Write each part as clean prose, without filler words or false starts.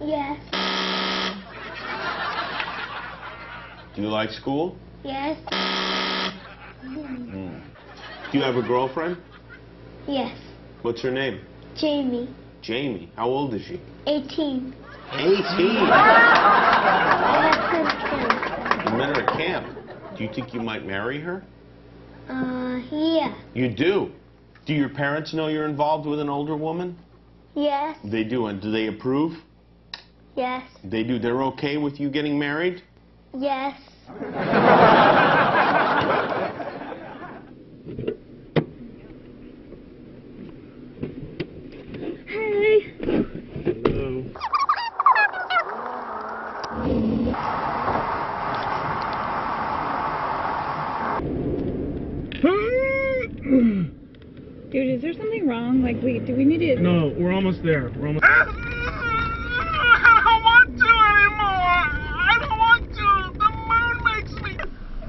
Yes. Do you like school? Yes. Do you have a girlfriend? Yes. What's her name? Jamie. Jamie. How old is she? 18. 18. I have good You met her at camp. Do you think you might marry her? Yeah. You do? Do your parents know you're involved with an older woman? Yes. They do. And do they approve? Yes. They do. They're okay with you getting married? Yes. Hey. Hello. Dude, is there something wrong? Like, wait, do we need to... No, we're almost there. We're almost... I don't want to anymore. I don't want to. The moon makes me.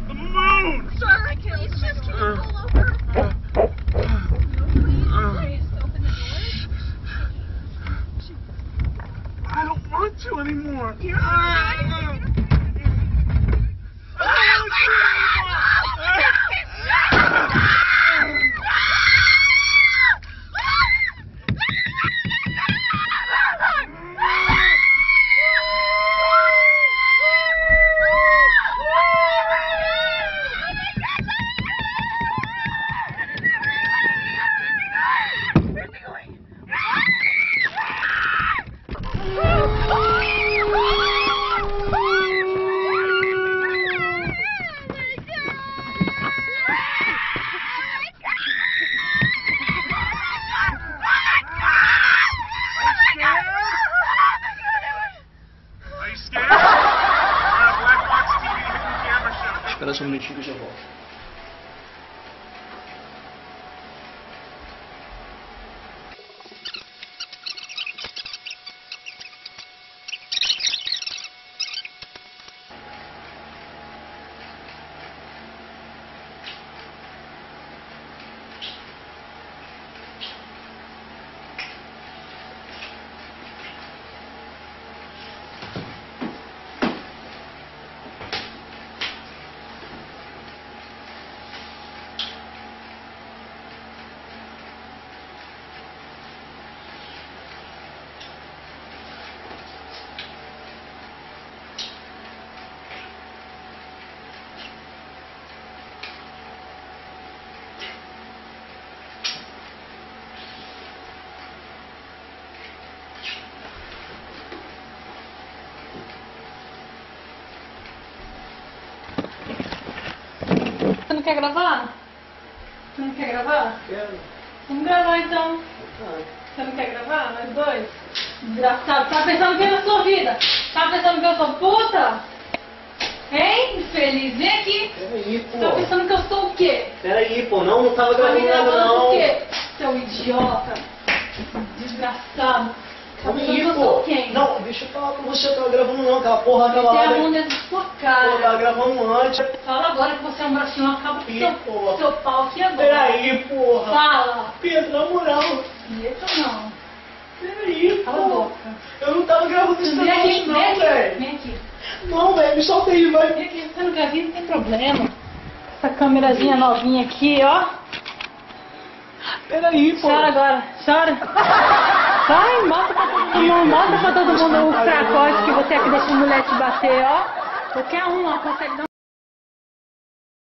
The moon. Sir, please just can you pull over? Please open the door. I don't want to anymore. You're fine. Espera só um minutinho que eu já volto. Você não quer gravar? Você não quer gravar? Quero. Vamos gravar então. Você não quer gravar? Nós dois? Desgraçado. Tá pensando que eu sou vida? Tá pensando que eu sou puta? Hein? Infeliz. Vem aqui. Peraí, pô. Tá pensando que eu sou o quê? Peraí, pô. Não tava Tá me gravando nada, gravando não. o quê? Seu idiota. Desgraçado. Tá pensando Peraí, que eu pô. sou quem? Não, deixa eu falar com você. Eu tava gravando não. Aquela porra, aquela Tem a hora. mão dentro da sua Pô, eu cara. tava gravando antes. Fala agora que você é um bracinho. Acaba com Ih, seu porra. pau aqui agora. Peraí, porra. Fala. Pedro, na moral. Eita não. Peraí, Cala a pô. boca. Eu não tava gravando isso Vem aqui, não, vem aqui. velho. Vem aqui. Não, velho. Me solta aí, vai. Vem aqui. Você não quer vir? Não tem problema. Essa câmerazinha novinha aqui, ó. Peraí, pô. Chora agora. Chora. Vai, mostra pra todo mundo. Mostra pra todo mundo o fracote que você é que deixa a mulher te bater, ó. Qualquer um, ó, consegue dar